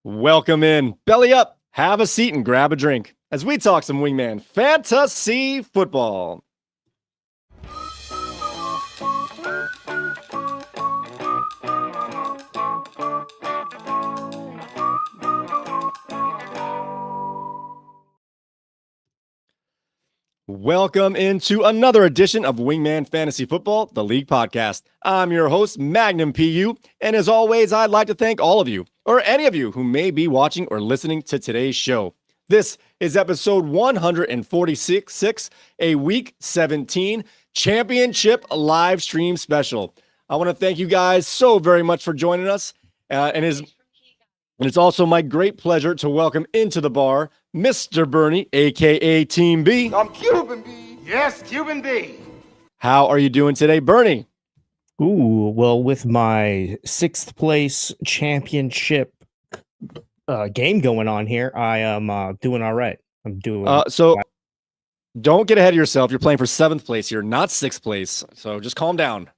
Welcome in. Belly up, have a seat, and grab a drink as we talk some Wingman Fantasy Football. Welcome into another edition of Wingman Fantasy Football, the League Podcast. I'm your host, Magnum PU, and as always, I'd like to thank all of you, or any of you who may be watching or listening to today's show. This is episode 146, a Week 17 Championship live stream special. I want to thank you guys so very much for joining us, and it's also my great pleasure to welcome into the bar Mr. Bernie, a.k.a. Team B. I'm Cuban B. Yes, Cuban B. How are you doing today, Bernie? Ooh, well, with my 6th place championship game going on here, I am doing all right. I'm doing so don't get ahead of yourself. You're playing for 7th place here, not 6th place. So just calm down.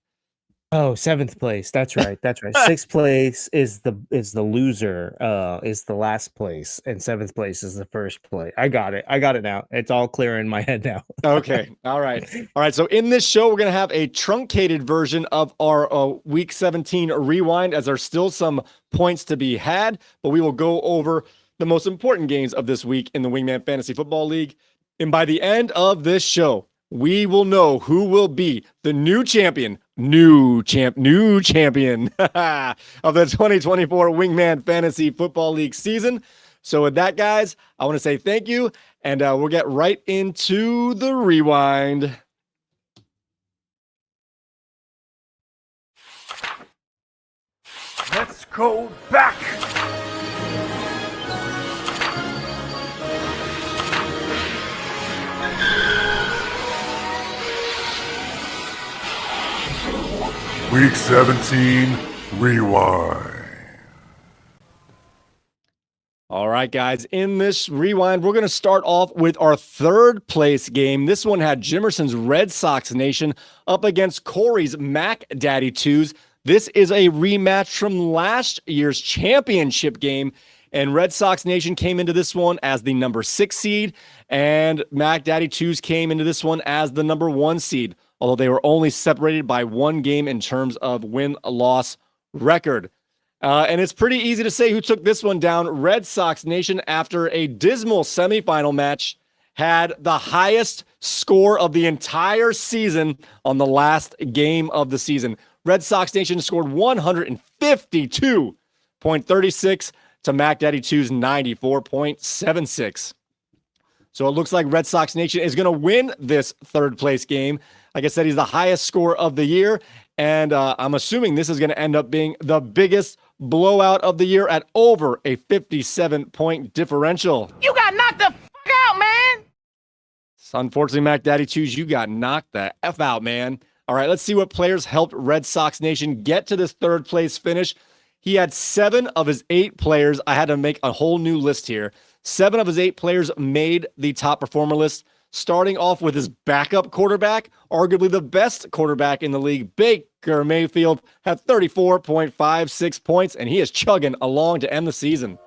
Oh, 7th place. That's right. That's right. 6th place is the loser, is the last place, and 7th place is the first place. I got it now. It's all clear in my head now. Okay. All right. So in this show, we're going to have a truncated version of our Week 17 rewind, as there's still some points to be had, but we will go over the most important games of this week in the Wingman Fantasy Football League. And by the end of this show, we will know who will be the new champion of the 2024 Wingman Fantasy Football League season. So with that, guys, I want to say thank you, and we'll get right into the rewind. Let's go back. Week 17 Rewind. All right, guys, in this rewind, we're going to start off with our 3rd place game. This one had Jimerson's Red Sox Nation up against Corey's Mac Daddy 2s. This is a rematch from last year's championship game, and Red Sox Nation came into this one as the number 6 seed, and Mac Daddy 2s came into this one as the number 1 seed, although they were only separated by 1 game in terms of win-loss record. And it's pretty easy to say who took this one down. Red Sox Nation, after a dismal semifinal match, had the highest score of the entire season on the last game of the season. Red Sox Nation scored 152.36 to Mac Daddy 2's 94.76. So it looks like Red Sox Nation is going to win this 3rd place game. Like I said, he's the highest score of the year, and I'm assuming this is going to end up being the biggest blowout of the year at over a 57-point differential. You got knocked the fuck out, man. So unfortunately, Mac Daddy 2s, you got knocked the F out, man. All right, let's see what players helped Red Sox Nation get to this 3rd place finish. He had 7 of his 8 players. I had to make a whole new list here. 7 of his 8 players made the top performer list, starting off with his backup quarterback, arguably the best quarterback in the league. Baker Mayfield had 34.56 points, and he is chugging along to end the season.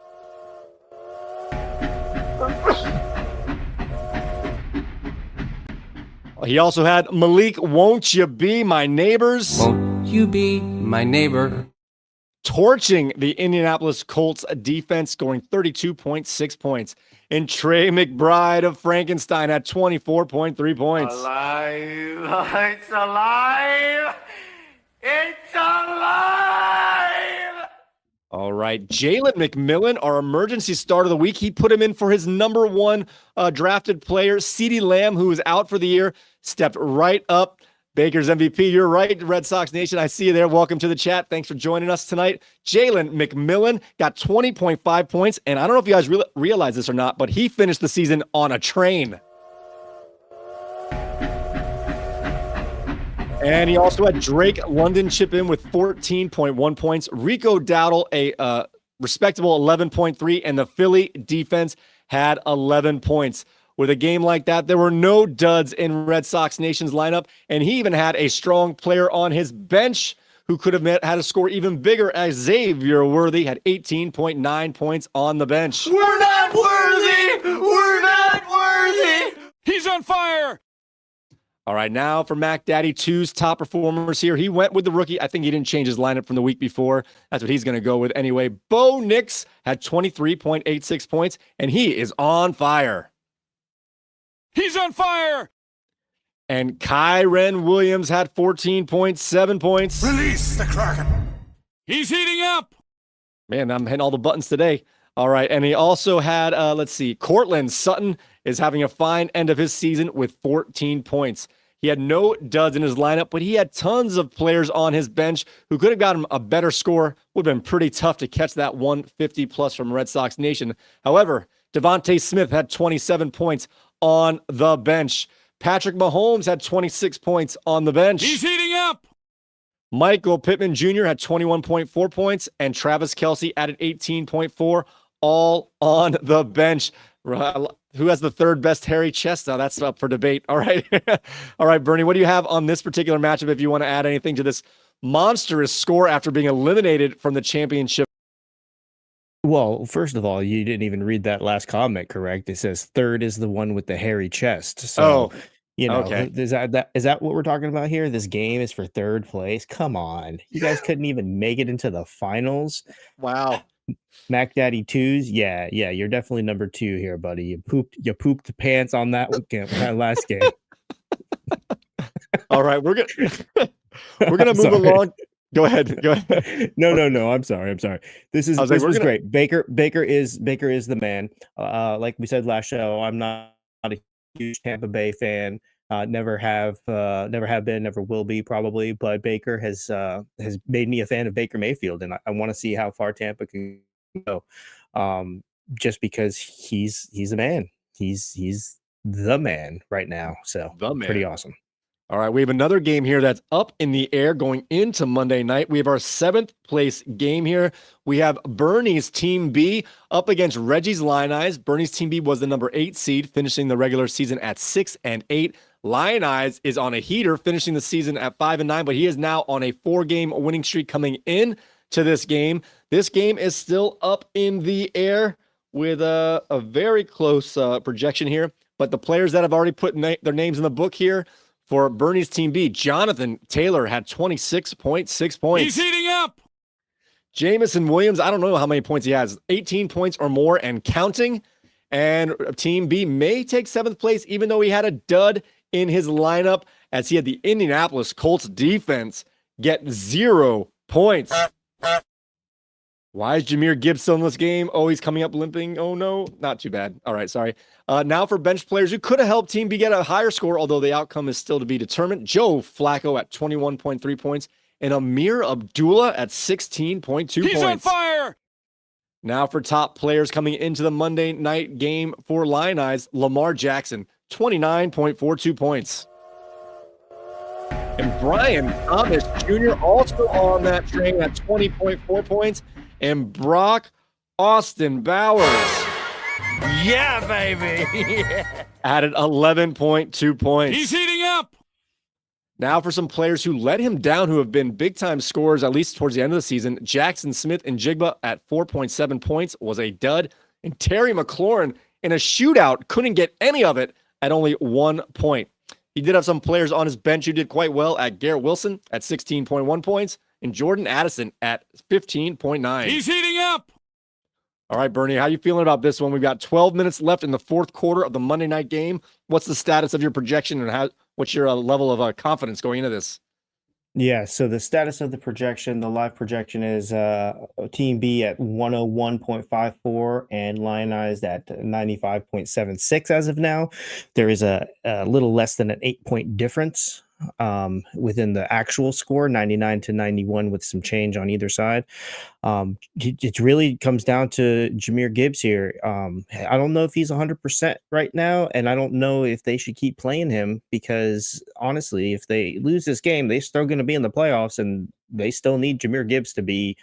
He also had Malik, won't you be my neighbors? Won't you be my neighbor? Torching the Indianapolis Colts defense, scoring 32.6 points. And Trey McBride of Frankenstein had 24.3 points. Alive. It's alive. It's alive. All right, Jalen McMillan, our emergency start of the week. He put him in for his number 1 drafted player, CeeDee Lamb, who is out for the year, stepped right up. Baker's MVP. You're right, Red Sox Nation. I see you there. Welcome to the chat. Thanks for joining us tonight. Jalen McMillan got 20.5 points, and I don't know if you guys realize this or not, but he finished the season on a train. And he also had Drake London chip in with 14.1 points. Rico Dowdle, a respectable 11.3, and the Philly defense had 11 points. With a game like that, there were no duds in Red Sox Nation's lineup, and he even had a strong player on his bench who could have had a score even bigger as Xavier Worthy had 18.9 points on the bench. We're not worthy! We're not worthy! He's on fire! All right, now for Mac Daddy 2's top performers here. He went with the rookie. I think he didn't change his lineup from the week before. That's what he's going to go with anyway. Bo Nix had 23.86 points, and he is on fire. He's on fire! And Kyren Williams had 14.7 points. Release the Kraken. He's heating up! Man, I'm hitting all the buttons today. All right, and he also had, let's see, Cortland Sutton is having a fine end of his season with 14 points. He had no duds in his lineup, but he had tons of players on his bench who could have gotten a better score. Would have been pretty tough to catch that 150 plus from Red Sox Nation. However, Devontae Smith had 27 points on the bench. Patrick Mahomes had 26 points on the bench. He's heating up! Michael Pittman Jr. had 21.4 points, and Travis Kelce added 18.4, all on the bench. Who has the third best hairy chest? Now that's up for debate. All right. All right, Bernie, what do you have on this particular matchup if you want to add anything to this monstrous score after being eliminated from the championship? Well, first of all, you didn't even read that last comment correct. It says third is the one with the hairy chest. So, okay. is that what we're talking about here? This game is for third place. Come on. You guys couldn't even make it into the finals. Wow. Mac Daddy 2's, yeah, you're definitely number 2 here, buddy. You pooped pants on that last game. All right, we're gonna move along. Go ahead. No. I'm sorry. This was great. Baker is the man. Like we said last show, I'm not a huge Tampa Bay fan. Never have been, never will be probably. But Baker has made me a fan of Baker Mayfield, and I want to see how far Tampa can go. Just because he's a man. He's the man right now. So pretty awesome. All right, we have another game here that's up in the air going into Monday night. We have our 7th place game here. We have Bernie's Team B up against Reggie's Lion Eyes. Bernie's Team B was the number 8 seed, finishing the regular season at 6-8. Lion Eyes is on a heater, finishing the season at 5-9, but he is now on a 4-game winning streak coming in to this game. This game is still up in the air with a very close projection here, but the players that have already put their names in the book here for Bernie's Team B, Jonathan Taylor had 26.6 points. He's heating up! Jamison Williams, I don't know how many points he has, 18 points or more and counting. And Team B may take 7th place, even though he had a dud in his lineup, as he had the Indianapolis Colts defense get 0 points. Why is Jahmyr Gibbs still in this game? Oh, he's coming up limping. Oh, no. Not too bad. All right, sorry. Now for bench players who could have helped Team B get a higher score, although the outcome is still to be determined. Joe Flacco at 21.3 points and Amir Abdullah at 16.2 points. He's on fire! Now for top players coming into the Monday night game for Lion Eyes, Lamar Jackson, 29.42 points. And Brian Thomas Jr. also on that train at 20.4 points. And Brock Austin Bowers. Yeah, baby. Added 11.2 points. He's heating up. Now for some players who let him down, who have been big-time scorers, at least towards the end of the season. Jackson Smith and Jigba at 4.7 points was a dud. And Terry McLaurin in a shootout couldn't get any of it at only 1 point. He did have some players on his bench who did quite well at Garrett Wilson at 16.1 points and Jordan Addison at 15.9. He's heating up. All right, Bernie, how you feeling about this one? We've got 12 minutes left in the 4th quarter of the Monday night game. What's the status of your projection and what's your level of confidence going into this? Yeah, so the status of the projection, the live projection is Team B at 101.54 and Lion Eyes at 95.76 as of now. There is a little less than an 8-point difference within the actual score, 99 to 91 with some change on either side. It really comes down to Jahmyr Gibbs here. I don't know if he's 100% right now, and I don't know if they should keep playing him because honestly, if they lose this game, they're still going to be in the playoffs and they still need Jahmyr Gibbs to be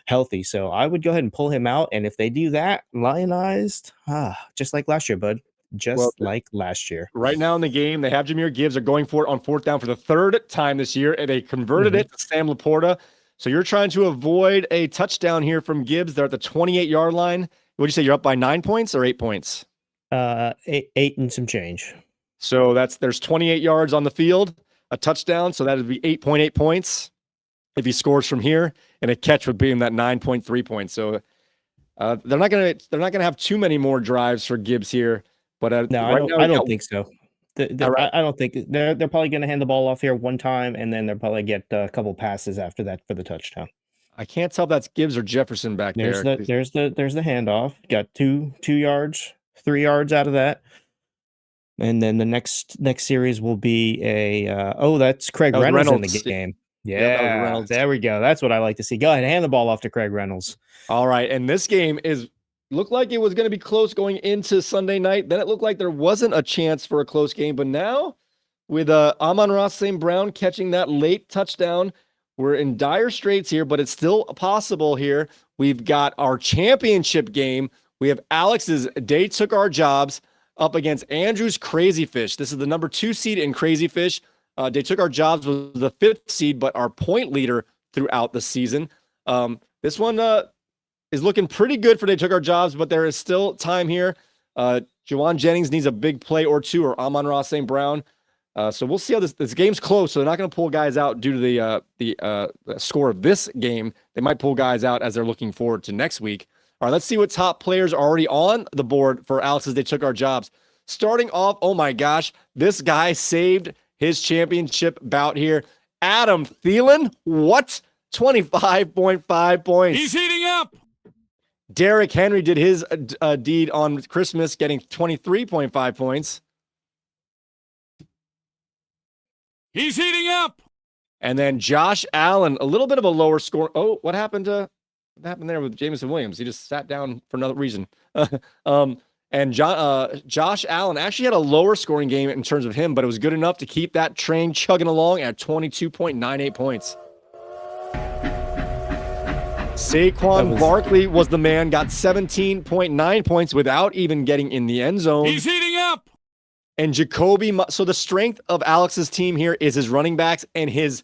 healthy. So I would go ahead and pull him out. And if they do that, Lionized, just like last year, bud. Like last year. Right now in the game, they have Jahmyr Gibbs are going for it on 4th down for the 3rd time this year, and they converted it to Sam Laporta. So you're trying to avoid a touchdown here from Gibbs. They're at the 28-yard line. What'd you say? You're up by 9 points or 8 points? Eight and some change. So there's 28 yards on the field, a touchdown. So that would be 8.8 points if he scores from here, and a catch would be in that 9.3 points. So they're not gonna have too many more drives for Gibbs here. But No, right now I don't think so. Right. I don't think they're probably going to hand the ball off here one time, and then they'll probably get a couple passes after that for the touchdown. I can't tell if that's Gibbs or Jefferson back There's there. there's the handoff. Got 2 yards, 3 yards out of that. And then the next series will be that's Craig Reynolds in the game. Yeah, Reynolds. There we go. That's what I like to see. Go ahead, hand the ball off to Craig Reynolds. All right, and this game looked like it was going to be close going into Sunday night. Then it looked like there wasn't a chance for a close game, but now with Amon-Ra St. Brown catching that late touchdown, we're in dire straits here, but it's still possible here. We've got our championship game. We have Alex's Dey Turk Ur Jarbs up against Andrew's Crazy Fish. This is the number 2 seed in Crazy Fish. Dey Turk Ur Jarbs was the 5th seed, but our point leader throughout the season. This one is looking pretty good for Dey Turk Ur Jarbs, but there is still time here. Juwan Jennings needs a big play or two, or Amon-Ra St. Brown. So we'll see how this game's close. So they're not going to pull guys out due to the score of this game. They might pull guys out as they're looking forward to next week. All right, let's see what top players are already on the board for Alex's Dey Turk Ur Jarbs. Starting off, oh my gosh, this guy saved his championship bout here. Adam Thielen, what? 25.5 points. He's heating up. Derrick Henry did his deed on Christmas, getting 23.5 points. He's heating up. And then Josh Allen, a little bit of a lower score. Oh, what happened there with Jameson Williams? He just sat down for another reason. And Josh Allen actually had a lower scoring game in terms of him, but it was good enough to keep that train chugging along at 22.98 points. Saquon Barkley was the man, got 17.9 points without even getting in the end zone. He's heating up. And so the strength of Alex's team here is his running backs, and his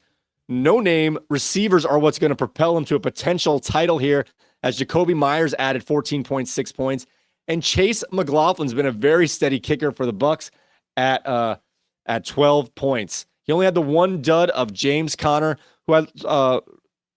no-name receivers are what's going to propel him to a potential title here, as Jacoby Myers added 14.6 points. And Chase McLaughlin's been a very steady kicker for the Bucs at 12 points. He only had the one dud of James Conner, who I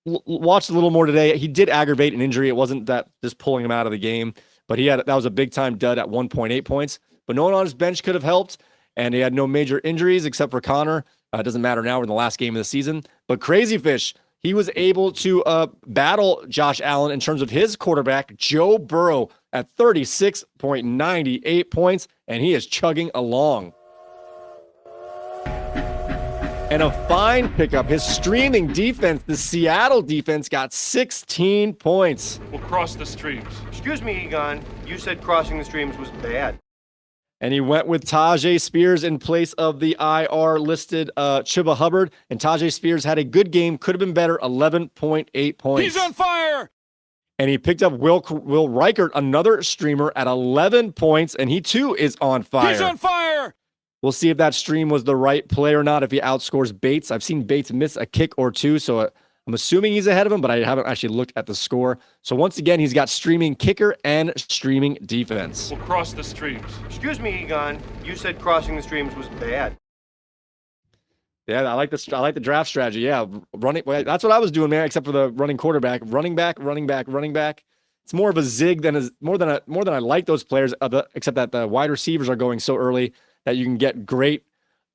watched a little more today. He did aggravate an injury. It wasn't that just pulling him out of the game, but that was a big-time dud at 1.8 points. But no one on his bench could have helped, and he had no major injuries except for Conner. It doesn't matter now. We're in the last game of the season. But Crazy Fish, he was able to battle Josh Allen in terms of his quarterback, Joe Burrow, at 36.98 points, and he is chugging along. And a fine pickup, his streaming defense, the Seattle defense, got 16 points. We'll cross the streams. Excuse me, Egon. You said crossing the streams was bad. And he went with Tajay Spears in place of the IR listed Chuba Hubbard. And Tajay Spears had a good game, could have been better, 11.8 points. He's on fire. And he picked up Will Reichert, another streamer, at 11 points, and he too is on fire. He's on fire. We'll see if that stream was the right play or not, if he outscores Bates. I've seen Bates miss a kick or two, so I'm assuming he's ahead of him, but I haven't actually looked at the score. So once again, he's got streaming kicker and streaming defense. We'll cross the streams. Excuse me, Egon. You said crossing the streams was bad. Yeah, I like the draft strategy. Yeah, that's what I was doing, man, except for the running quarterback. Running back. It's more of a zig more than I like those players, except that the wide receivers are going so early that you can get great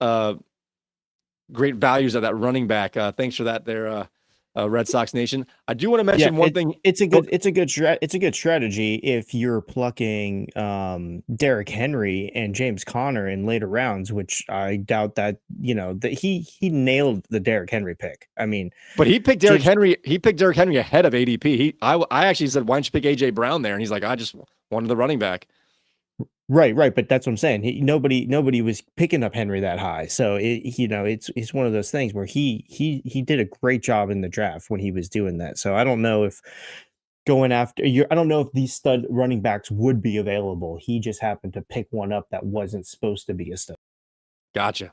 values of that running back. Thanks for that there, Red Sox Nation. I do want to mention one thing. It's a good strategy if you're plucking Derrick Henry and James Conner in later rounds, which I doubt that that he nailed the Derrick Henry pick. I mean, but he picked Derrick Henry. He picked Derrick Henry ahead of ADP. I actually said, why don't you pick AJ Brown there? And he's like, I just wanted the running back. Right. But that's what I'm saying. Nobody was picking up Henry that high. So it's one of those things where he did a great job in the draft when he was doing that. So I don't know if I don't know if these stud running backs would be available. He just happened to pick one up that wasn't supposed to be a stud. Gotcha.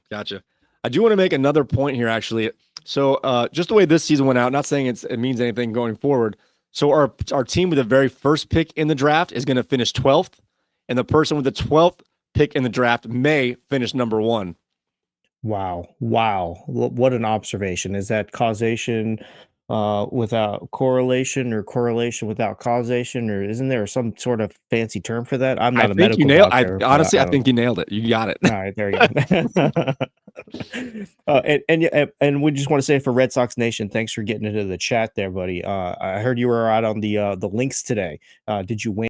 I do want to make another point here, actually. So just the way this season went out, not saying it means anything going forward. So our team with the very first pick in the draft is going to finish 12th, and the person with the 12th pick in the draft may finish number 1. Wow. What an observation. Is that causation without correlation, or correlation without causation, or isn't there some sort of fancy term for that? I'm I not a think you medical nailed. doctor. Honestly, I don't think you nailed it. You got it. All right, there you go. And we just want to say for Red Sox Nation, thanks for getting into the chat there, buddy. I heard you were out on the links today. Did you win?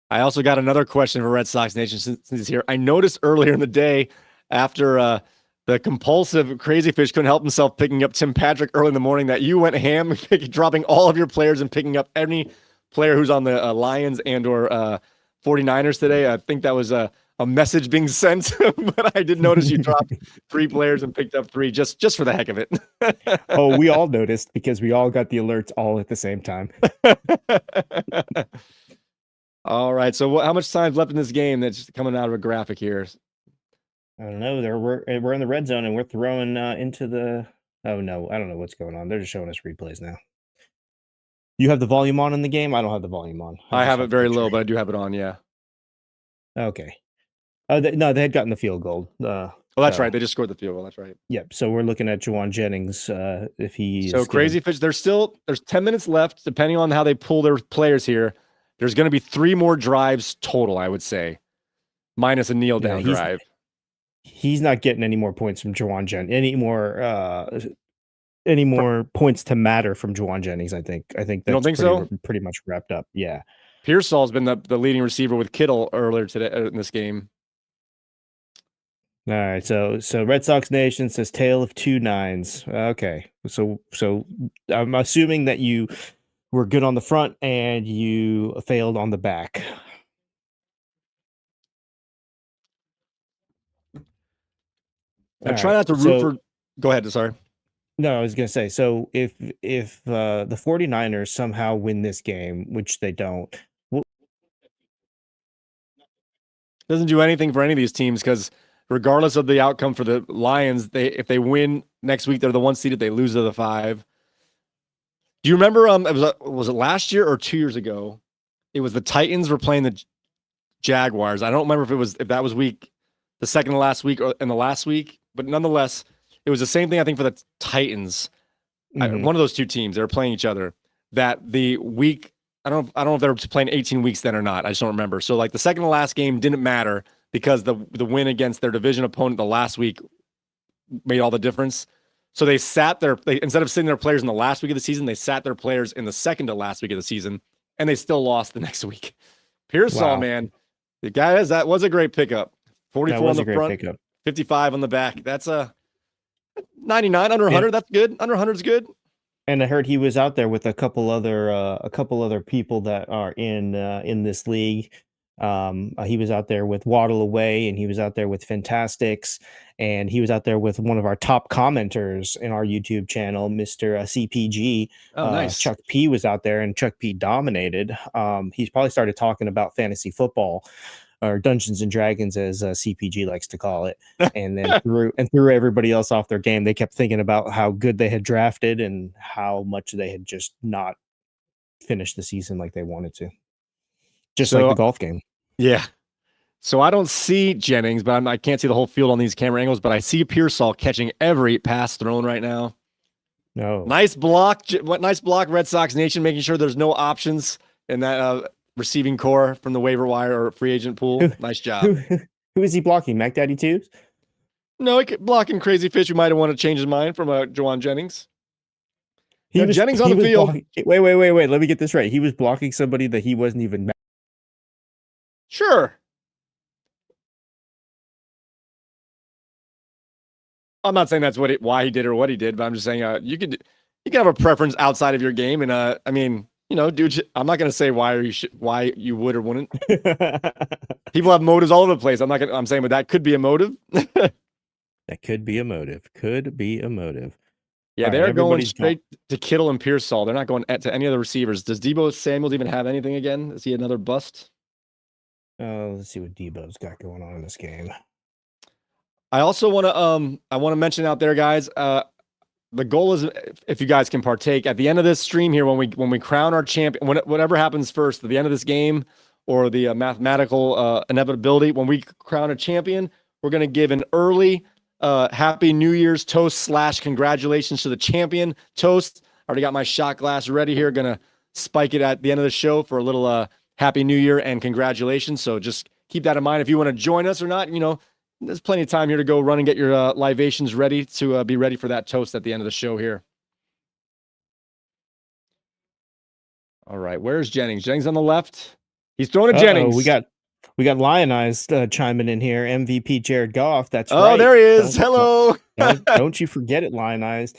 I also got another question for Red Sox Nation since he's here. I noticed earlier in the day after the compulsive Crazy Fish couldn't help himself picking up Tim Patrick early in the morning that you went ham, dropping all of your players and picking up any player who's on the Lions and or 49ers today. I think that was a message being sent, but I did notice you dropped 3 players and picked up 3 just for the heck of it. Oh, we all noticed because we all got the alerts all at the same time. All right. So how much time's left in this game that's coming out of a graphic here? I don't know. We're in the red zone and we're throwing into the. Oh no, I don't know what's going on. They're just showing us replays now. You have the volume on in the game. I don't have the volume on. I have it very low, but I do have it on. Yeah. Okay. No, they had gotten the field goal. Oh, that's right. They just scored the field goal. That's right. Yep. So we're looking at Juwan Jennings. If he's so Crazy Fish, there's 10 minutes left, depending on how they pull their players here. There's going to be 3 more drives total, I would say, minus a kneel down drive. He's not getting any more points from Juwan Jennings. Any more points to matter from Juwan Jennings? I think that's pretty much wrapped up. Yeah. Pearsall's been the leading receiver with Kittle earlier today in this game. All right, so Red Sox Nation says tale of 2 nines. Okay, so I'm assuming that you were good on the front and you failed on the back. I try not to root for. Go ahead. Sorry. No, I was gonna say. So if the 49ers somehow win this game, which they don't, doesn't do anything for any of these teams because regardless of the outcome for the Lions, if they win next week, they're the 1 seed. If they lose, they're the 5. Do you remember? Was it last year or 2 years ago? It was the Titans were playing the Jaguars. I don't remember if that was the second to last week or in the last week, but nonetheless, it was the same thing. I think for the Titans, one of those 2 teams, they were playing each other. That the week, I don't know if they were playing 18 weeks then or not. I just don't remember. So like the second to last game didn't matter because the win against their division opponent the last week made all the difference. So they instead of sitting their players in the last week of the season, they sat their players in the second to last week of the season, and they still lost the next week. Pearsall, man, the guy that was a great pickup. 44 on the front, pickup. 55 on the back. That's a 99 under 100. That's good. Under 100 is good. And I heard he was out there with a couple other people that are in this league. He was out there with Waddle Away, and he was out there with Fantastics, and he was out there with one of our top commenters in our YouTube channel, Mr. CPG. Oh, nice. Chuck P was out there, and Chuck P dominated. He's probably started talking about fantasy football, or Dungeons and Dragons, as CPG likes to call it, and then threw everybody else off their game. They kept thinking about how good they had drafted and how much they had just not finished the season like they wanted to. Just like the golf game. Yeah. So I don't see Jennings, but I can't see the whole field on these camera angles, but I see Pearsall catching every pass thrown right now. No. Nice block, Red Sox Nation, making sure there's no options in that receiving core from the waiver wire or free agent pool. Nice job. Who is he blocking? Mac Daddy 2s? No, blocking Crazy Fish, who might have wanted to change his mind from Juwan Jennings. Jennings on the field. Wait. Let me get this right. He was blocking somebody that he wasn't even. Sure. I'm not saying that's why he did or what he did, but I'm just saying you can have a preference outside of your game, and I mean, dude, I'm not gonna say why you would or wouldn't. People have motives all over the place. I'm saying, but that could be a motive. That could be a motive. Yeah, they're going straight to Kittle and Pearsall. They're not going to any other receivers. Does Deebo Samuels even have anything again? Is he another bust? Let's see what Debo's got going on in this game. I also want to mention out there, guys. The goal is, if you guys can partake at the end of this stream here, when we crown our champion, whatever happens first at the end of this game, or the mathematical inevitability, when we crown a champion, we're going to give an early Happy New Year's toast / congratulations to the champion toast. I already got my shot glass ready here. Going to spike it at the end of the show for a little Happy New Year and congratulations. So just keep that in mind. If you want to join us or not, there's plenty of time here to go run and get your libations ready to be ready for that toast at the end of the show here. All right, where's Jennings? Jennings on the left. He's throwing to Jennings. We got Lionized chiming in here. MVP Jared Goff. That's right. Oh, there he is. Hello. Don't you forget it, Lionized.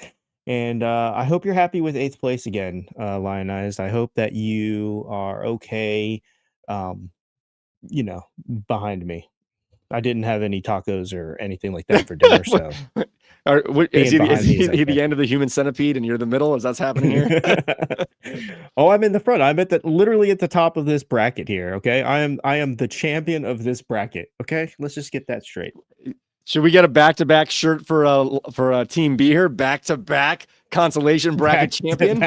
And I hope you're happy with 8th place again, Lionized. I hope that you are okay, behind me. I didn't have any tacos or anything like that for dinner, so. Is he the end of the human centipede and you're the middle? Is that happening here? Oh, I'm in the front. I'm literally at the top of this bracket here. Okay, I am the champion of this bracket. Okay, let's just get that straight. Should we get a back-to-back shirt for Team B here? Back-to-back consolation bracket champion?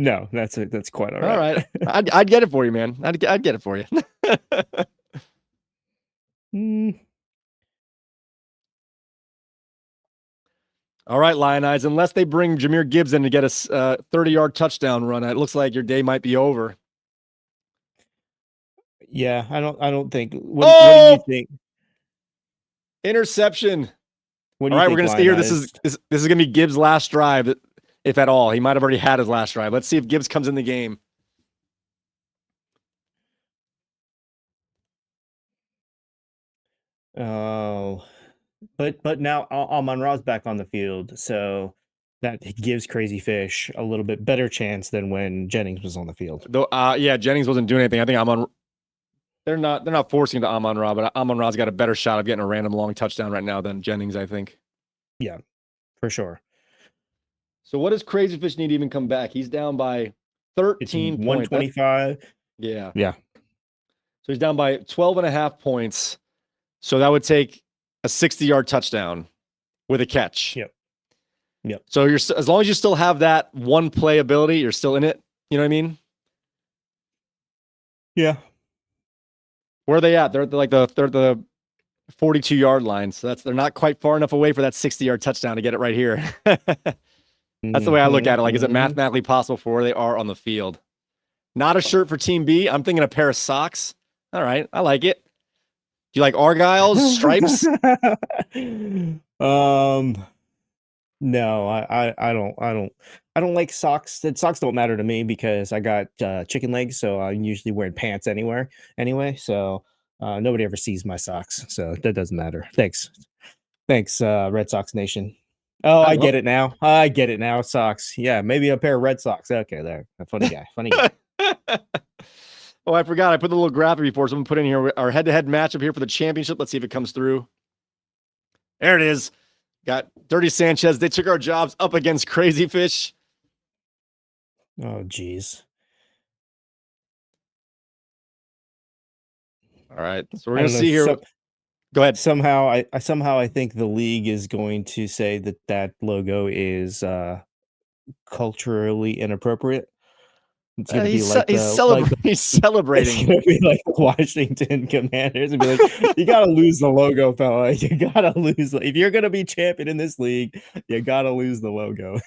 No, that's quite all right. All right, I'd get it for you, man. I'd get it for you. All right, Lionize. Unless they bring Jahmyr Gibbs in to get a 30-yard touchdown run, it looks like your day might be over. Yeah, I don't think. What do you think? Interception. All right, we're gonna stay here. This is gonna be Gibbs' last drive, if at all. He might have already had his last drive. Let's see if Gibbs comes in the game. Oh, but now Amon-Ra's back on the field, so that gives Crazy Fish a little bit better chance than when Jennings was on the field. Though, yeah, Jennings wasn't doing anything. I think they're not forcing to Amon-Ra, but Amon-Ra's got a better shot of getting a random long touchdown right now than Jennings, I think. Yeah, for sure. So what does Crazy Fish need to even come back? He's down by 13 points. 125. Yeah. Yeah. So he's down by 12.5 points. So that would take a 60-yard touchdown with a catch. Yep. So as long as you still have that one play ability, you're still in it. You know what I mean? Yeah. Where are they at? They're like the 42-yard line. So they're not quite far enough away for that 60-yard touchdown to get it right here. That's the way I look at it. Like, is it mathematically possible for where they are on the field? Not a shirt for Team B. I'm thinking a pair of socks. All right, I like it. Do you like Argyle's stripes? No, I don't like socks. Socks don't matter to me because I got chicken legs, so I'm usually wearing pants anyway. So nobody ever sees my socks, so that doesn't matter. Thanks, Red Sox Nation. Oh, I get it now. Socks. Yeah, maybe a pair of Red Sox. Okay, there. A funny guy. Oh, I forgot. I put the little graphic before. Someone put in here our head-to-head matchup here for the championship. Let's see if it comes through. There it is. Got Dirty Sanchez. They took our jobs up against Crazy Fish. Oh, geez. All right. So we're going to see here. Go ahead. Somehow I think the league is going to say that logo is culturally inappropriate. It's gonna be like he's celebrating. It's gonna be like Washington Commanders and be like, you gotta lose the logo, fella. You gotta lose. If you're gonna be champion in this league, you gotta lose the logo.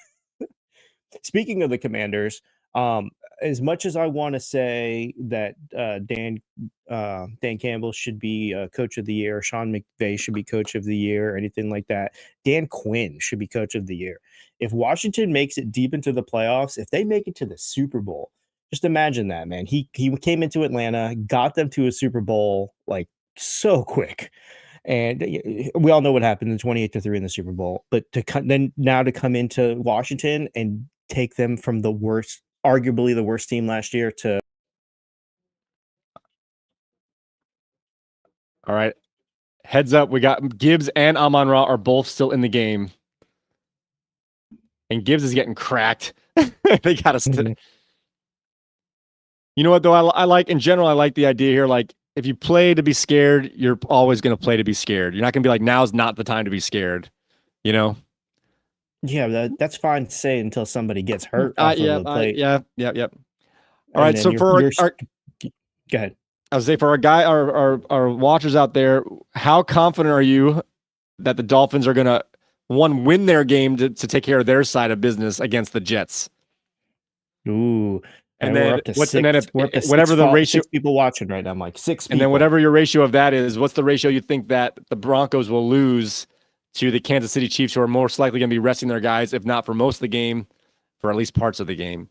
Speaking of the Commanders, as much as I want to say that Dan Campbell should be coach of the year, Sean McVay should be coach of the year, or anything like that, Dan Quinn should be coach of the year. If Washington makes it deep into the playoffs, if they make it to the Super Bowl, just imagine that, man. He came into Atlanta, got them to a Super Bowl like so quick. And we all know what happened in 28-3 in the Super Bowl. But to come into Washington and take them from the worst, arguably the worst team last year to. All right. Heads up. We got Gibbs and Amon-Ra are both still in the game. And Gibbs is getting cracked. They got us. You know what though? I like in general. I like the idea here. Like if you play to be scared, you're always going to play to be scared. You're not going to be like now's not the time to be scared. You know? Yeah, that's fine to say until somebody gets hurt off of Yeah, a play, yeah. All and right. then So for our go ahead. I would say for our watchers out there, how confident are you that the Dolphins are going to win their game to take care of their side of business against the Jets? Ooh, And and we're then up to six. We're up to whatever the ratio, six people watching right now, Mike. Six and people. then whatever your ratio of that is, what's the ratio you think that the Broncos will lose to the Kansas City Chiefs, who are most likely going to be resting their guys, if not for most of the game, for at least parts of the game?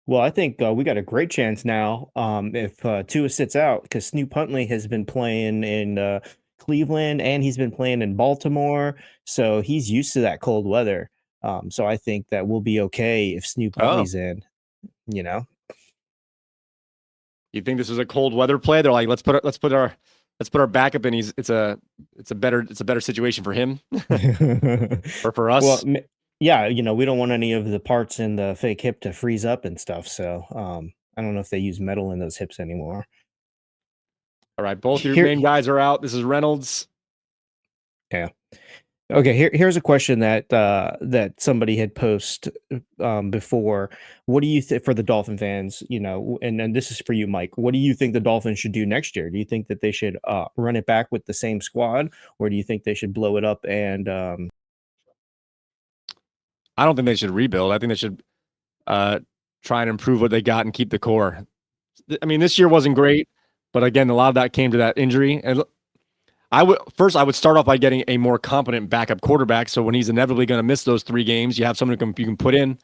Well, I think we got a great chance now if Tua sits out, because Snoop Huntley has been playing in Cleveland and he's been playing in Baltimore, so he's used to that cold weather. So I think that we'll be okay if Snoop Oh, Huntley's in. You know, you think this is a cold weather play? They're like, let's put our backup in. It's a better situation for him or for well, us. yeah, we don't want any of the parts in the fake hip to freeze up and stuff. So I don't know if they use metal in those hips anymore. All right, both your Here, main guys are out. This is Reynolds. yeah. Okay, here's a question that somebody had posed before. What do you think for the Dolphin fans? And this is for you, Mike. What do you think the Dolphins should do next year? Do you think that they should run it back with the same squad, or do you think they should blow it up and I don't think they should rebuild. I think they should try and improve what they got and keep the core. I mean, this year wasn't great, but again, a lot of that came to that injury. And I would start off by getting a more competent backup quarterback. So when he's inevitably going to miss those 3 games, you have someone you can put in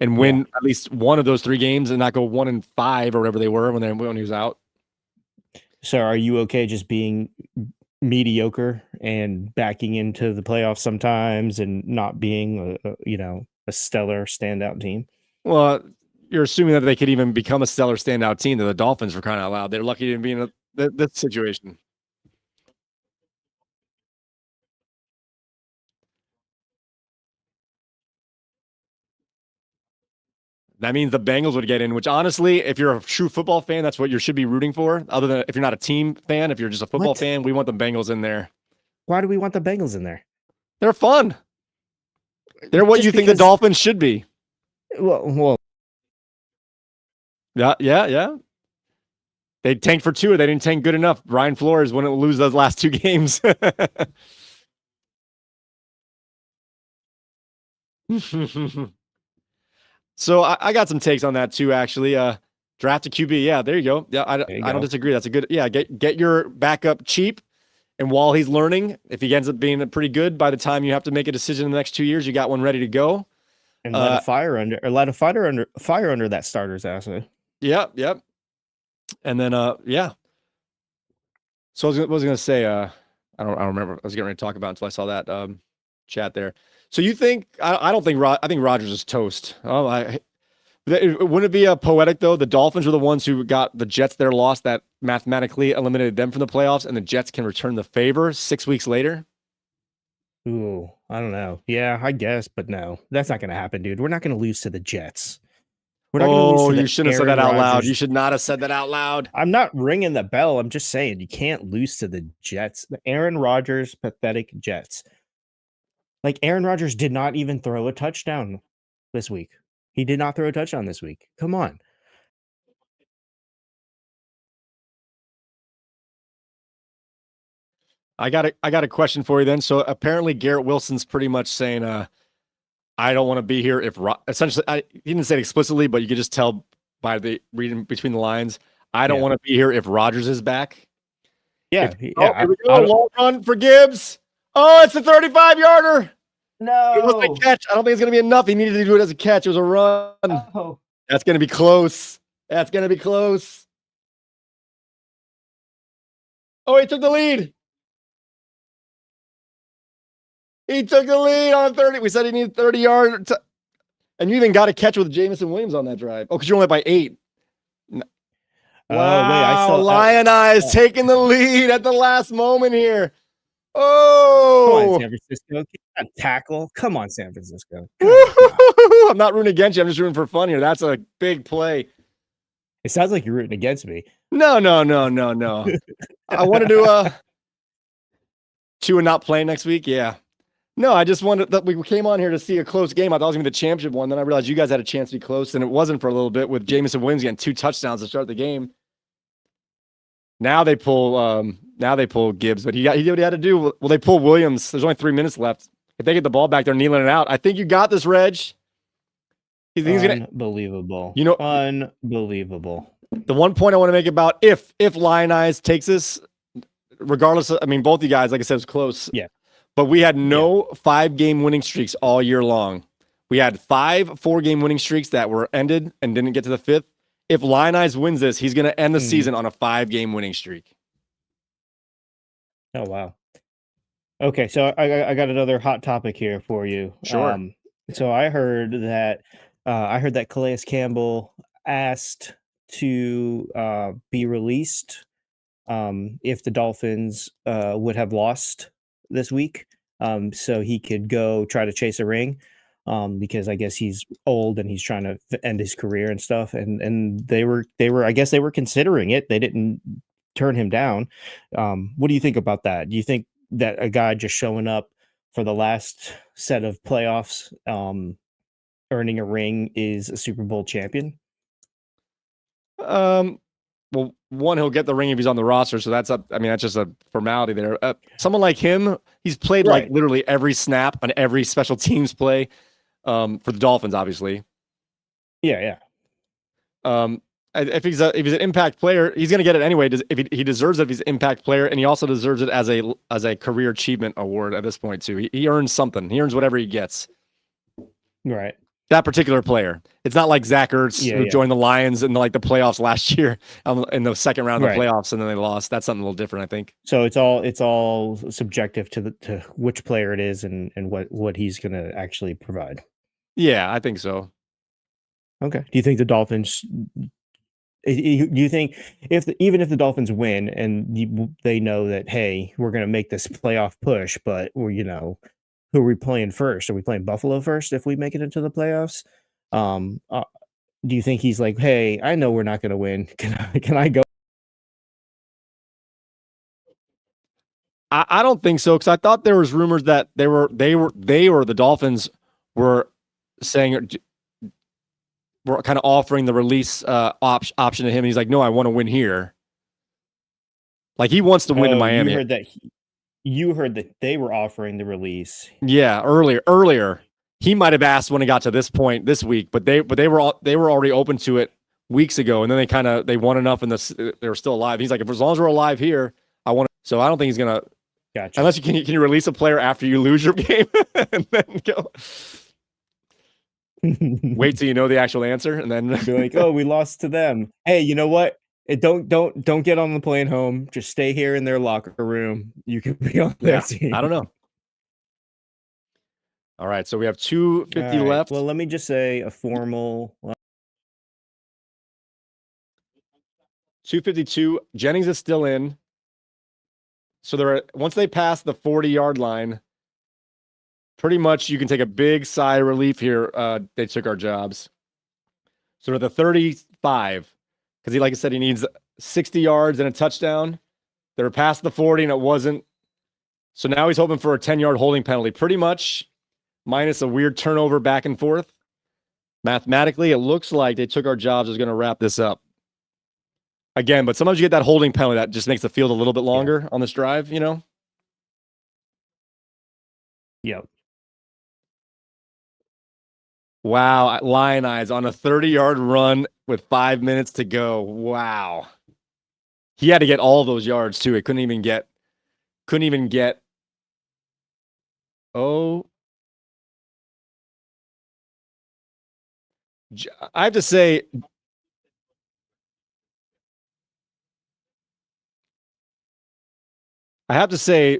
and win at least one of those 3 games, and not go 1-5 or whatever they were when he was out. So are you okay just being mediocre and backing into the playoffs sometimes and not being a stellar standout team? Well, you're assuming that they could even become a stellar standout team. To the Dolphins, for crying out loud. They're lucky to be in this situation. That means the Bengals would get in, which honestly, if you're a true football fan, that's what you should be rooting for. Other than if you're not a team fan, if you're just a football What? fan, we want the Bengals in there. Why do we want the Bengals in there? They're fun. They're what Just you think the because- Dolphins should be. Well, Yeah. They tanked for 2. They didn't tank good enough. Brian Flores wouldn't lose those last 2 games. So I got some takes on that too, actually. Draft a QB. Yeah, there you go. Yeah, I don't disagree. That's a good. Yeah, get your backup cheap, and while he's learning, if he ends up being pretty good, by the time you have to make a decision in the next 2 years, you got one ready to go. and light a fire under that starter's ass. Yep. And then yeah. So what was I going to say? I don't remember. I was getting ready to talk about until I saw that chat there. So you think I don't think I think Rodgers is toast. Oh, wouldn't it be poetic though? The Dolphins were the ones who got the Jets their loss that mathematically eliminated them from the playoffs, and the Jets can return the favor 6 weeks later. Ooh, I don't know. Yeah, I guess, but no, that's not going to happen, dude. We're not going to lose to the Jets. We're not going to lose to you shouldn't have said Aaron that out loud. Rodgers. You should not have said that out loud. I'm not ringing the bell. I'm just saying you can't lose to the Jets. The Aaron Rodgers pathetic Jets. Like Aaron Rodgers did not even throw a touchdown this week. He did not throw a touchdown this week. Come on. I got a question for you then. So apparently Garrett Wilson's pretty much saying, I don't want to be here if essentially he didn't say it explicitly, but you could just tell by the reading between the lines. I don't want to be here if Rodgers is back. Yeah. Here we go. Long run for Gibbs. Oh, it's a 35-yarder. No. It was a catch. I don't think it's going to be enough. He needed to do it as a catch. It was a run. Oh. That's going to be close. Oh, he took the lead. He took the lead on 30. We said he needed 30 yards. And you even got a catch with Jamison Williams on that drive. Oh, because you're only by 8. Wow, Lion Eyes taking the lead at the last moment here. Oh, come on, San Francisco. Tackle. Come on, San Francisco. I'm not rooting against you. I'm just rooting for fun here. That's a big play. It sounds like you're rooting against me. No. I wanted to and not play next week. Yeah. No, I just wanted that we came on here to see a close game. I thought it was gonna be the championship one. Then I realized you guys had a chance to be close, and it wasn't for a little bit with Jameson Williams getting 2 touchdowns to start the game. Now they pull Gibbs, but he did what he had to do. Well, they pull Williams. There's only 3 minutes left. If they get the ball back, they're kneeling it out. I think you got this, Reg. He's gonna, Unbelievable. you know, Unbelievable. the one point I want to make about if Lion Eyes takes this, regardless of, I mean, both you guys, like I said, it was close. Yeah. But we had no 5-game winning streaks all year long. We had 5 4-game winning streaks that were ended and didn't get to the 5th. If Lion Eyes wins this, he's going to end the season on a 5-game winning streak. Oh, wow. Okay, so I got another hot topic here for you. Sure. So I heard that Calais Campbell asked to be released if the Dolphins would have lost this week, so he could go try to chase a ring, because I guess he's old and he's trying to end his career and stuff. And they were I guess they were considering it. They didn't turn him down. What do you think about that? Do you think that a guy just showing up for the last set of playoffs, earning a ring, is a Super Bowl champion? Well, one, he'll get the ring if he's on the roster, so that's just a formality there. Someone like him, he's played like literally every snap on every special teams play for the Dolphins, obviously. Yeah. If he's an impact player, he's going to get it anyway. If he deserves it, if he's an impact player, and he also deserves it as a career achievement award at this point too. He earns something. He earns whatever he gets. Right. That particular player. It's not like Zach Ertz who joined the Lions in the playoffs last year in the second round of the playoffs, and then they lost. That's something a little different, I think. So it's all subjective to which player it is and what he's going to actually provide. Yeah, I think so. Okay. Do you think the Dolphins? Do you think even if the Dolphins win and they know that, hey, we're going to make this playoff push, but who are we playing first? Are we playing Buffalo first if we make it into the playoffs? Do you think he's like, hey, I know we're not going to win. Can I go? I don't think so, because I thought there was rumors that they or the Dolphins were saying, we're kind of offering the release option to him. And he's like, no, I want to win here. Like, he wants to win in Miami. You heard that they were offering the release. Yeah, earlier. He might have asked when it got to this point this week, but they were already open to it weeks ago, and then they won enough, and they were still alive. He's like, as long as we're alive here, I want to. So I don't think he's gonna. Gotcha. Unless can you release a player after you lose your game and then go. Wait till you know the actual answer, and then be like, "Oh, we lost to them." Hey, you know what? Don't get on the plane home. Just stay here in their locker room. You can be on their team. I don't know. All right, so we have 2:50 left. Well, let me just say a formal. 2:52. Jennings is still in. So once they pass the 40-yard line, pretty much you can take a big sigh of relief here. They took our jobs. So at the 35, because like I said, he needs 60 yards and a touchdown. They were past the 40 and it wasn't. So now he's hoping for a 10-yard holding penalty, pretty much, minus a weird turnover back and forth. Mathematically, it looks like they took our jobs is going to wrap this up. Again, but sometimes you get that holding penalty that just makes the field a little bit longer on this drive, Yep. Wow, Lion Eyes on a 30-yard run with 5 minutes to go. Wow. He had to get all those yards too. It couldn't even get. Oh. I have to say,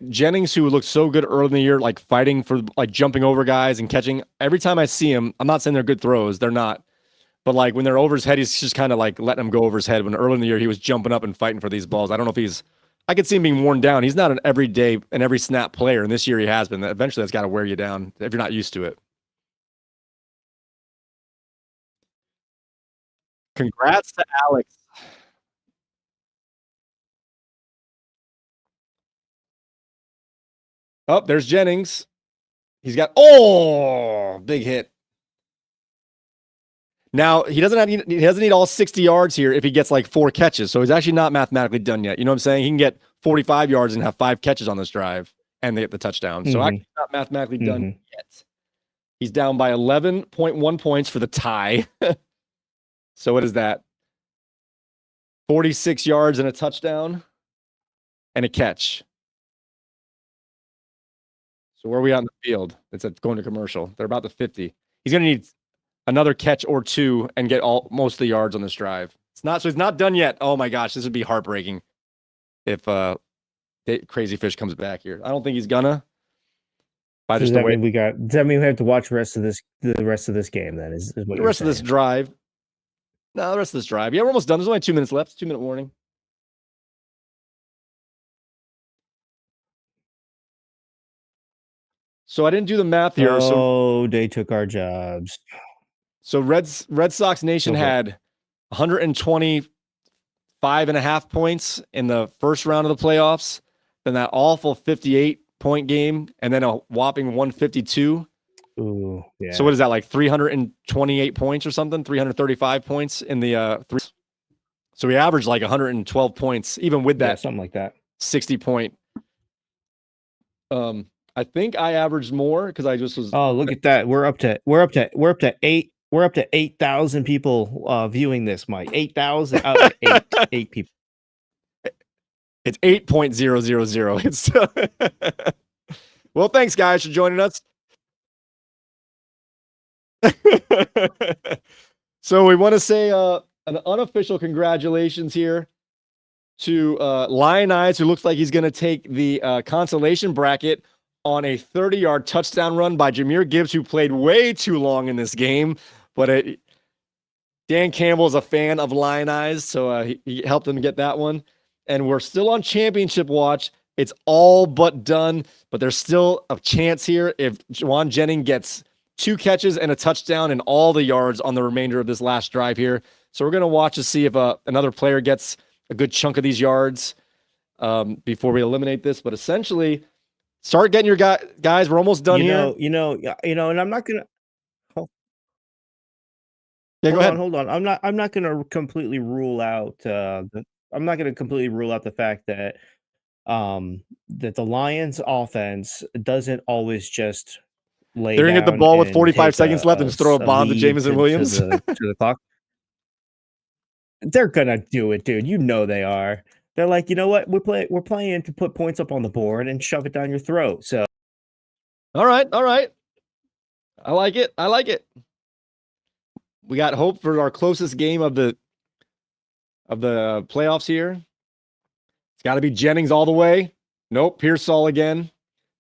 Jennings, who looked so good early in the year, like fighting for, like jumping over guys and catching. Every time I see him, I'm not saying they're good throws. They're not. But like when they're over his head, he's just kind of like letting them go over his head. When early in the year, he was jumping up and fighting for these balls. I don't know if I could see him being worn down. He's not an everyday and every snap player. And this year he has been. Eventually that's got to wear you down if you're not used to it. Congrats to Alex. Oh, there's Jennings. He's got big hit. Now he doesn't need all 60 yards here if he gets like 4 catches. So he's actually not mathematically done yet. You know what I'm saying? He can get 45 yards and have 5 catches on this drive, and they get the touchdown. So actually not mathematically done yet. He's down by 11.1 points for the tie. So what is that? 46 yards and a touchdown and a catch. So where are we on the field? It's going to commercial. They're about to 50. He's going to need another catch or 2 and get most of the yards on this drive. He's not done yet. Oh my gosh, this would be heartbreaking if Crazy Fish comes back here. I don't think he's gonna. Does that mean we have to watch the rest of this game then? Is what the rest of this drive? No, the rest of this drive. Yeah, we're almost done. There's only 2 minutes left. 2-minute warning. So I didn't do the math here. Oh, Dey Turk Ur Jarbs. So Red Sox Nation had 125.5 points in the first round of the playoffs. Then that awful 58-point game, and then a whopping 152. Ooh, yeah. So what is that, like 328 points or something? 335 points in the So we averaged like 112 points, even with that something like that 60-point. I think I averaged more because I just was. Oh, look at that! We're up to 8,000 people viewing this, Mike. 8,000. Eight people. It's 8.000. It's well, thanks guys for joining us. So we want to say an unofficial congratulations here to Lionize, who looks like he's going to take the consolation bracket on a 30-yard touchdown run by Jahmyr Gibbs, who played way too long in this game. But Dan Campbell is a fan of Lionize, so he helped him get that one. And we're still on championship watch. It's all but done, but there's still a chance here if Juwan Jennings gets 2 catches and a touchdown and all the yards on the remainder of this last drive here. So we're going to watch to see if another player gets a good chunk of these yards before we eliminate this. But essentially, start getting your guys. We're almost done here. And I'm not going to. Yeah, go ahead. Hold on. I'm not going to completely rule out the fact that that the Lions offense doesn't always just lay They're down. going to get the ball with 45 take seconds left and just throw a bomb to Jameson Williams. To the clock. They're going to do it, dude. You know they are. They're like, you know what? We're playing to put points up on the board and shove it down your throat. So, all right. I like it. We got hope for our closest game of the playoffs here. It's got to be Jennings all the way. Nope, Pearsall again.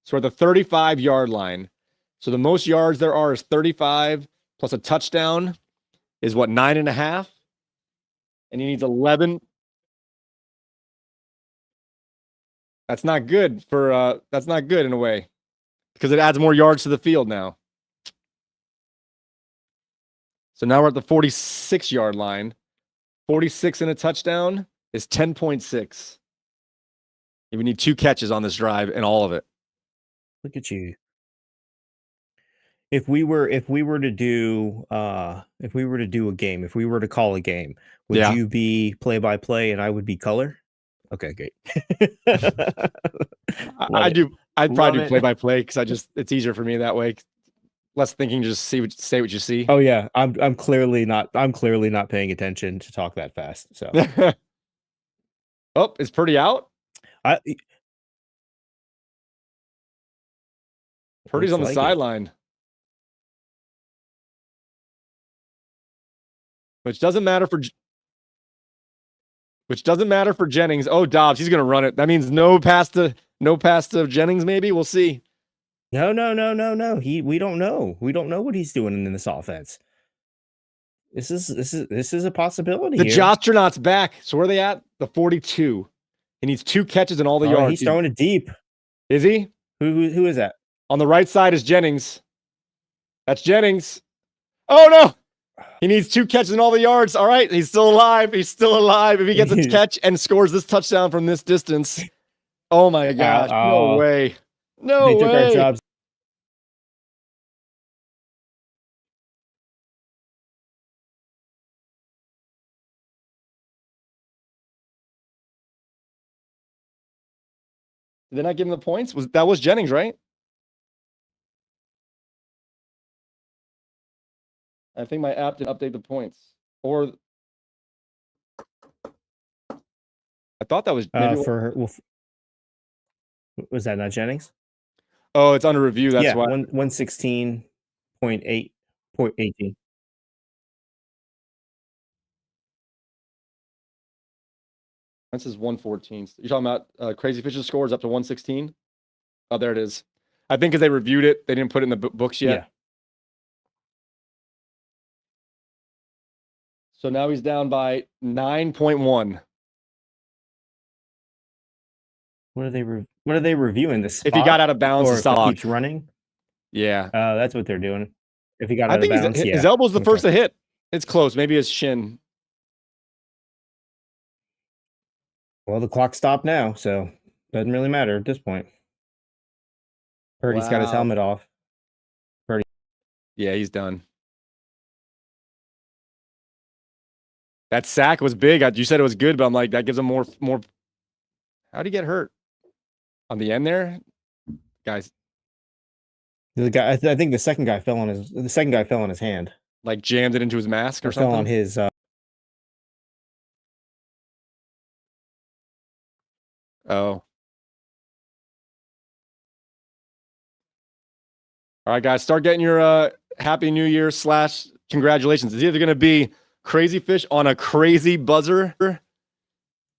So we're at the 35-yard line. So the most yards there are is 35 plus a touchdown is what, 9.5? And he needs 11. That's not good in a way because it adds more yards to the field now. So now we're at the 46-yard line. 46 and a touchdown is 10.6. You need 2 catches on this drive and all of it. Look at you. If we were to do a game, if we were to call a game, would you be play-by-play and I would be color? Okay, great. I'd probably do play-by-play because it's easier for me that way. Less thinking, just say what you see. Oh yeah, I'm clearly not paying attention to talk that fast. So, is Purdy out? Purdy's on the sideline, which doesn't matter for Jennings. Oh, Dobbs, he's going to run it. That means no pass to Jennings. Maybe we'll see. No. We don't know. We don't know what he's doing in this offense. This is a possibility. The Jostronaut's back. So where are they at? The 42. He needs 2 catches and all the yards. He's throwing it deep. Is he? Who is that? On the right side is Jennings. That's Jennings. Oh no! He needs 2 catches and all the yards. All right, he's still alive. If he gets a catch and scores this touchdown from this distance, oh my gosh, no way. No They took our way. jobs. Did they not give him the points? That was Jennings, right? I think my app didn't update the points. Or I thought that was maybe. For her, was that not Jennings? Oh, it's under review. That's Yeah, why. 116.8.18. This is 114. You're talking about Crazy Fish's scores up to 116? Oh, there it is. I think because they reviewed it, they didn't put it in the books yet. Yeah. So now he's down by 9.1. What are they reviewing? The spot? If he got out of bounds, or the if he stock. keeps running? Yeah. That's what they're doing. If he got I out of think bounds, his yeah. elbow's the Okay. first to hit. It's close. Maybe his shin. Well, the clock stopped now, so doesn't really matter at this point. Purdy's got his Wow. helmet off. Yeah, he's done. That sack was big. You said it was good, but I'm like, that gives him more. How'd he get hurt? On the end there? Guys, The guy, I think the second guy fell on his hand. like jammed it into his mask or Or fell on something? his Oh. All right, guys, start getting your Happy New Year / congratulations. It's either going to be Crazy Fish on a crazy buzzer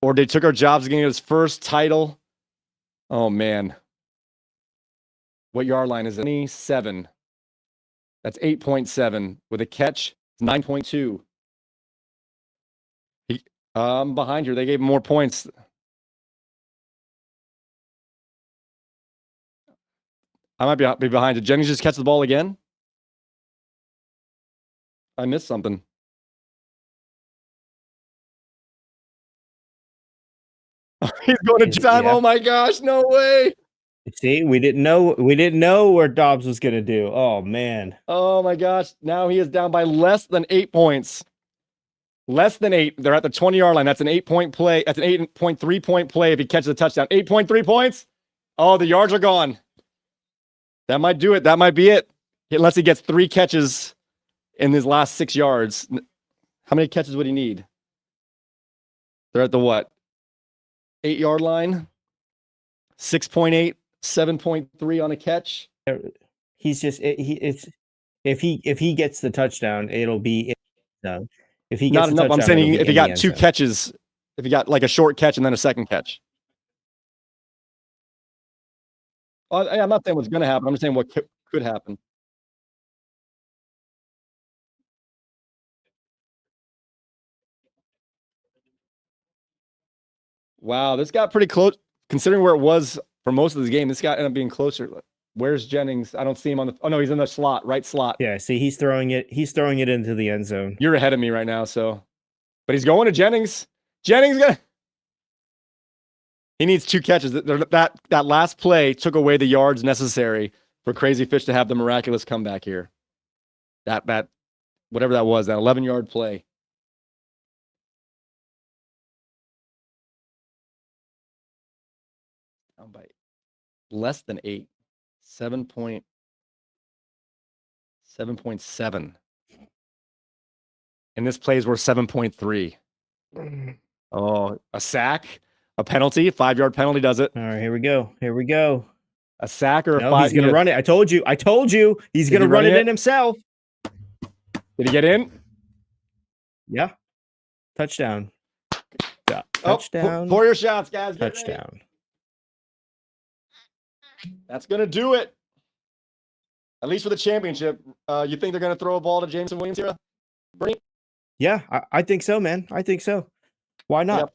or Dey Took Our Jobs getting his first title. Oh, man. What yard line is it? 27. That's 8.7. With a catch, it's 9.2. Behind here, they gave him more points. I might be behind. Did Jennings just catch the ball again? I missed something. He's going to time. Yeah. Oh my gosh, no way. See, we didn't know where Dobbs was gonna do. Oh man. Oh my gosh. Now he is down by less than 8 points. Less than 8. They're at the 20-yard line. That's an 8-point play. That's an 8.3 point play if he catches a touchdown. 8.3 points. Oh, the yards are gone. That might do it. That might be it. Unless he gets 3 catches in his last 6 yards. How many catches would he need? They're at the what? 8-yard line. 6.8, 7.3 on a catch. He's just if he gets the touchdown, it'll be if he gets Not the enough. I'm touchdown, it'll saying be if he in the got end 2 zone. catches, if he got like a short catch and then a second catch. I'm not saying what's going to happen. I'm just saying what could happen. Wow, this got pretty close considering where it was for most of this game. This got ended up being closer. Where's Jennings? I don't see him on the. Oh no, he's in the slot, right slot. Yeah, see, he's throwing it into the end zone. You're ahead of me right now, so. But he's going to Jennings. Jennings gonna. He needs 2 catches. That last play took away the yards necessary for Crazy Fish to have the miraculous comeback here. That whatever that was, that 11-yard play. Down by less than 8. 7.7. And this plays worth 7.3. Oh, a sack, a penalty, 5-yard penalty does it. All right, here we go. A sack or a No, 5. he's gonna run it. I told you. He's gonna run it in himself. Did he get in? Yeah. Touchdown. Yeah. Touchdown. Pour your shots, guys. Get ready. Touchdown. That's gonna do it. At least for the championship. You think they're gonna throw a ball to Jameson Williams here, Bernie? Yeah, I think so, man. I think so. Why not?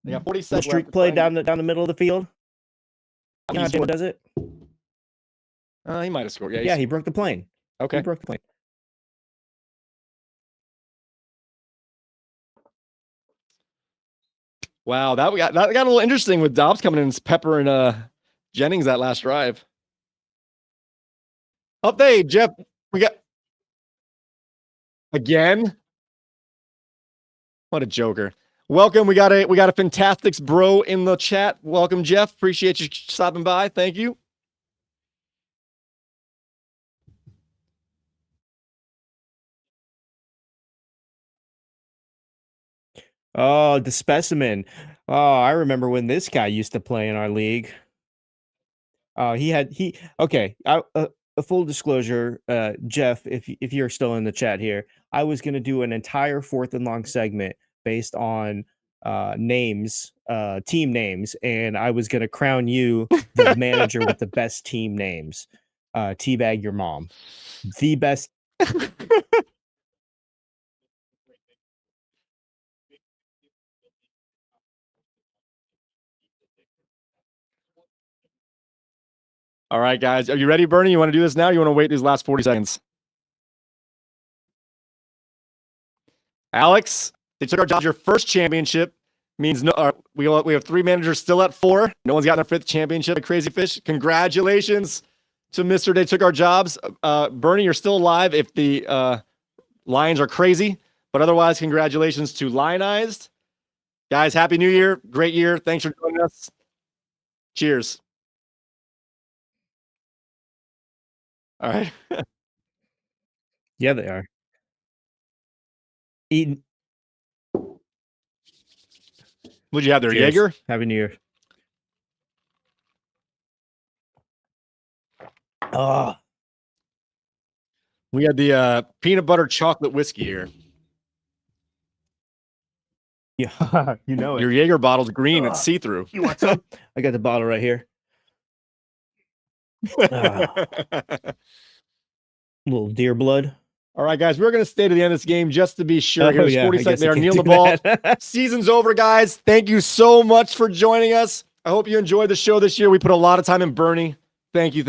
They got 40 The seconds. streak play down the middle of the field. Yeah, Jim does it. He might have scored. Yeah, he broke the plane. Okay. He broke the plane. Wow, that got a little interesting with Dobbs coming in and peppering Jennings that last drive. Update, Jeff. We got again. What a joker. Welcome. We got a Fantastics bro in the chat. Welcome, Jeff. Appreciate you stopping by. Thank you. Oh, the specimen. Oh, I remember when this guy used to play in our league. Okay. A full disclosure, Jeff, if you're still in the chat here, I was gonna do an entire fourth and long segment based on names, team names, and I was gonna crown you the manager with the best team names. Teabag your mom. The best. All right, guys. Are you ready, Bernie? You want to do this now? You want to wait these last 40 seconds? Alex, they took our jobs. Your first championship means no. We have 3 managers still at 4. No one's gotten their 5th championship. Crazy Fish. Congratulations to Mr. They took our jobs. Bernie, you're still alive if the Lions are crazy. But otherwise, congratulations to Lionized. Guys, Happy New Year. Great year. Thanks for joining us. Cheers. All right. Yeah, they are. Eating. What'd you have there, Cheers. Jaeger? Happy New Year. Oh, We had the peanut butter chocolate whiskey here. yeah, you know it. Your Jaeger bottle's green. It's see-through. You want some? I got the bottle right here. Little deer blood. All right, guys, we're going to stay to the end of this game just to be sure. Here's 40 seconds. They are kneeling the ball. Season's over, guys. Thank you so much for joining us. I hope you enjoyed the show this year. We put a lot of time in Bernie. Thank you.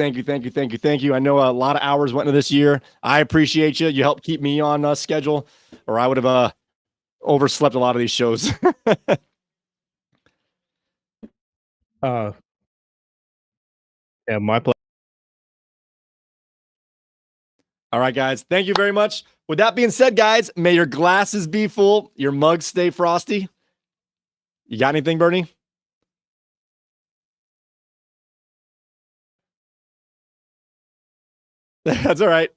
I know a lot of hours went into this year. I appreciate you. You helped keep me on schedule, or I would have overslept a lot of these shows. Yeah, my pleasure. All right, guys. Thank you very much. With that being said, guys, may your glasses be full, your mugs stay frosty. You got anything, Bernie? That's all right.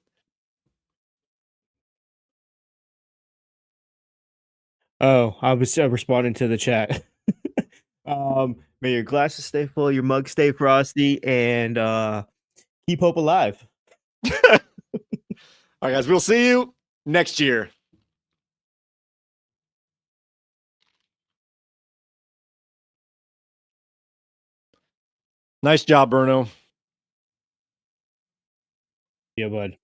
Oh, I was responding to the chat. May your glasses stay full, your mug stay frosty, and keep hope alive. All right, guys. We'll see you next year. Nice job, Bruno. Yeah, bud.